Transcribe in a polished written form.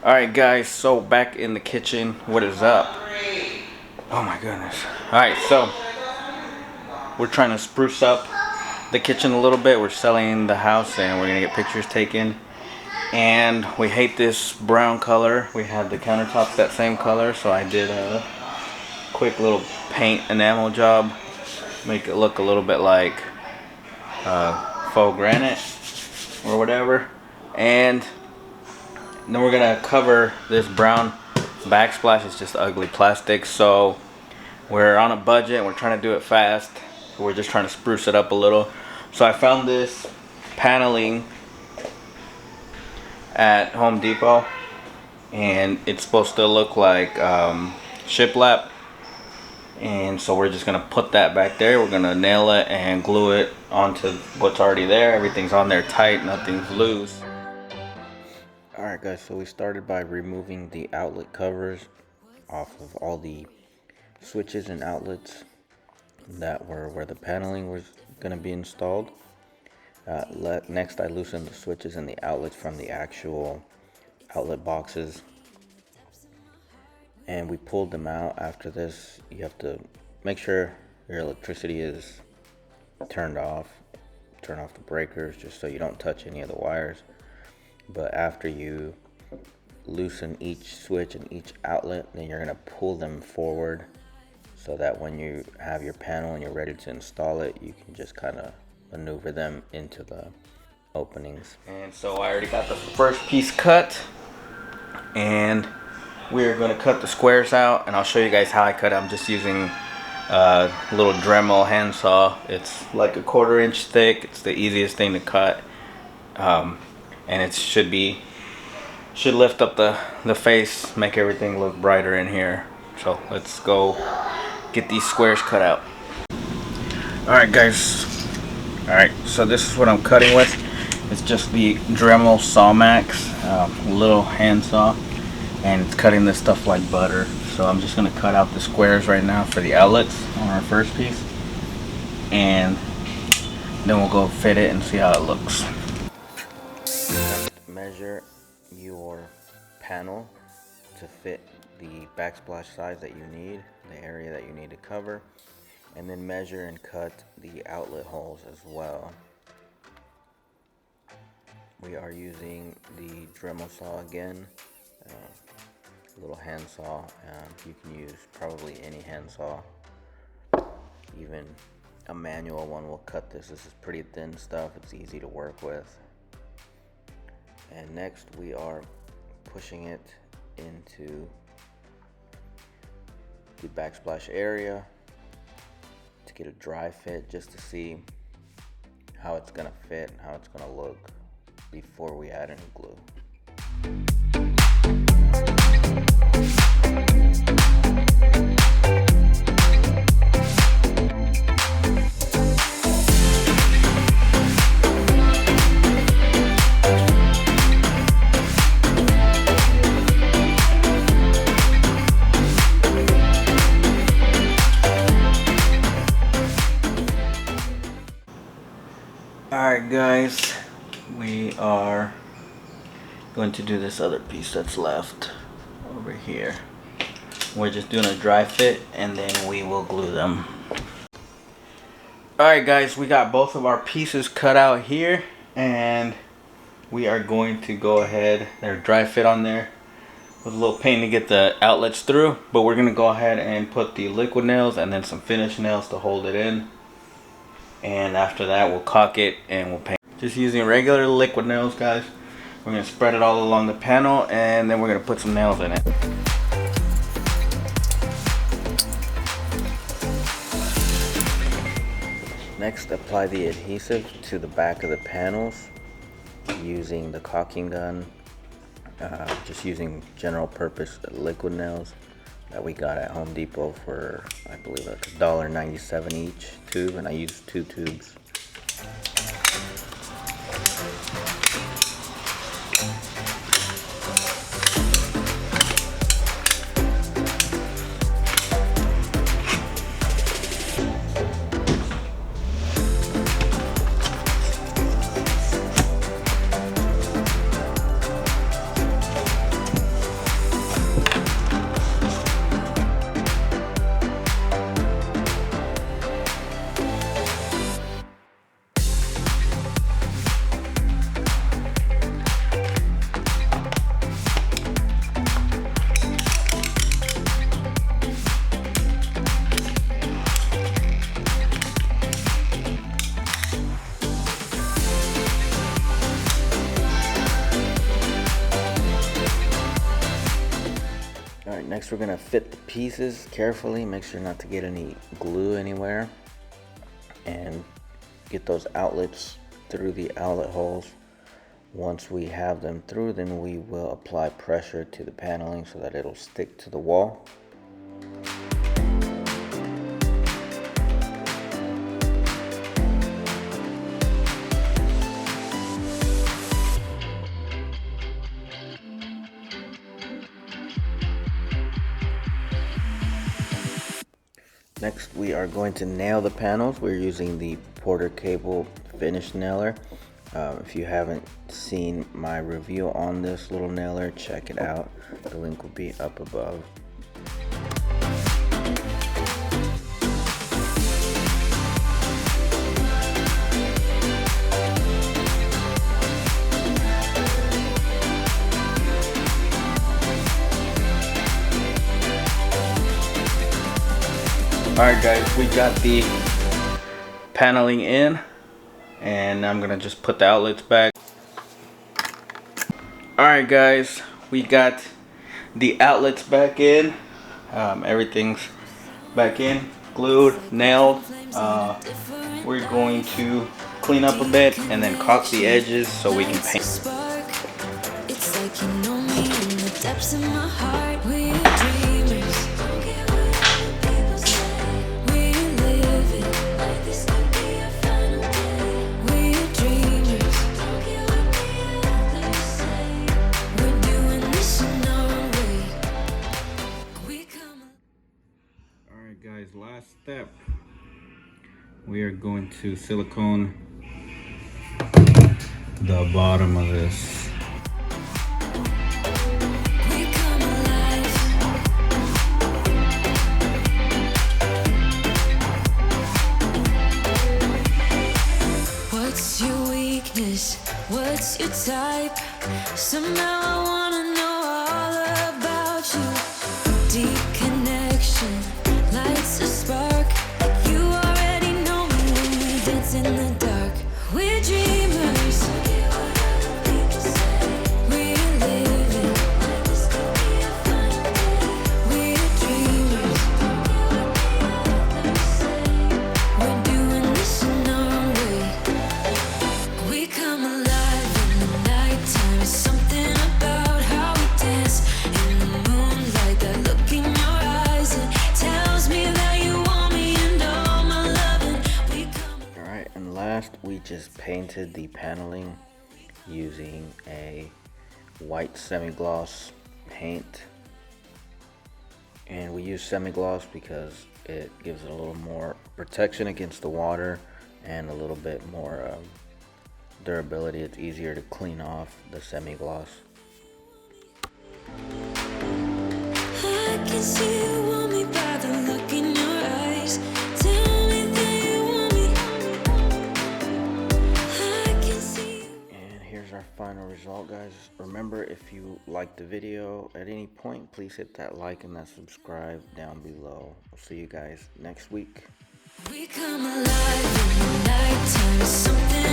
Alright guys, so back in the kitchen. What is up? Oh my goodness. Alright, so we're trying to spruce up the kitchen a little bit. We're selling the house and we're gonna get pictures taken. And we hate this brown color. We had the countertops that same color, so I did a quick little paint enamel job. Make it look a little bit like faux granite or whatever. And then we're gonna cover this brown backsplash. It's just ugly plastic, so we're on a budget and we're trying to do it fast. So we're just trying to spruce it up a little. So I found this paneling at Home Depot, and it's supposed to look like Shiplap. And so we're just gonna put that back there. We're gonna nail it and glue it onto what's already there. Everything's on there tight, nothing's loose. Alright guys, so we started by removing the outlet covers off of all the switches and outlets that were where the paneling was going to be installed. Next I loosened the switches and the outlets from the actual outlet boxes, and we pulled them out. After this, you have to make sure your electricity is turned off. Turn off the breakers just so you don't touch any of the wires. But after you loosen each switch and each outlet, then you're going to pull them forward so that when you have your panel and you're ready to install it, you can just kind of maneuver them into the openings. And so I already got the first piece cut, and we're going to cut the squares out, and I'll show you guys how I cut it. I'm just using a little Dremel handsaw. It's like a 1/4 inch thick. It's the easiest thing to cut. And it should lift up the face, make everything look brighter in here. So let's go get these squares cut out. Alright guys, alright, so this is what I'm cutting with. It's just the Dremel Sawmax, little handsaw, and it's cutting this stuff like butter. So I'm just gonna cut out the squares right now for the outlets on our first piece, and then we'll go fit it and see how it looks. Measure your panel to fit the backsplash size that you need, the area that you need to cover, and then measure and cut the outlet holes as well. We are using the Dremel saw again, little handsaw. You can use probably any handsaw, even a manual one will cut this. This is pretty thin stuff, it's easy to work with. And next we are pushing it into the backsplash area to get a dry fit, just to see how it's gonna fit and how it's gonna look before we add any glue. Alright guys, we are going to do this other piece that's left over here. We're just doing a dry fit and then we will glue them. Alright guys, we got both of our pieces cut out here, and we are going to go ahead, there's dry fit on there with a little paint to get the outlets through, but we're going to go ahead and put the liquid nails and then some finish nails to hold it in. And after that we'll caulk it and we'll paint. Just using regular liquid nails, guys. We're going to spread it all along the panel, and then we're going to put some nails in it. Next, apply the adhesive to the back of the panels using the caulking gun. Just using general purpose liquid nails that we got at Home Depot for, I believe, like $1.97 each tube, and I used 2 tubes. next we're gonna fit the pieces carefully. Make sure not to get any glue anywhere, and get those outlets through the outlet holes. Once we have them through, then we will apply pressure to the paneling so that it'll stick to the wall. Next, we are going to nail the panels. We're using the Porter cable finish nailer. If you haven't seen my review on this little nailer, check it out. The link will be up above. Alright guys, we got the paneling in, and I'm gonna just put the outlets back. Alright guys, we got the outlets back in. Everything's back in, glued, nailed. We're going to clean up a bit and then caulk the edges so we can paint. It's like you know me in the depths of my heart. We're dreamers. Don't care what people say. We live it like this could be our final day. We're dreamers. Don't care what the others say. We're doing this in our way. We come. Alright guys, last step. We are going to silicone the bottom of this. We come alive. What's your weakness? What's your type? Somehow I wanna know all about you. Deep connection lights a spark. You already know me when we dance in the dark. We're dreamers. We're living. We're dreamers. We're doing this in our way. We come alive in the nighttime. It's something about how we dance in the moonlight. That look in your eyes, it tells me that you want me and all my loving. We come. Alright, and last we just painted the paneling using a white semi-gloss paint. And we use semi-gloss because it gives it a little more protection against the water and a little bit more durability. It's easier to clean off the semi-gloss. I can see you want me by the look in your eyes. Tell me that you want me. I can see you. And here's our final result, guys. Remember, if you liked the video at any point, please hit that like and that subscribe down below. We'll see you guys next week. We come alive in the nighttime. It's something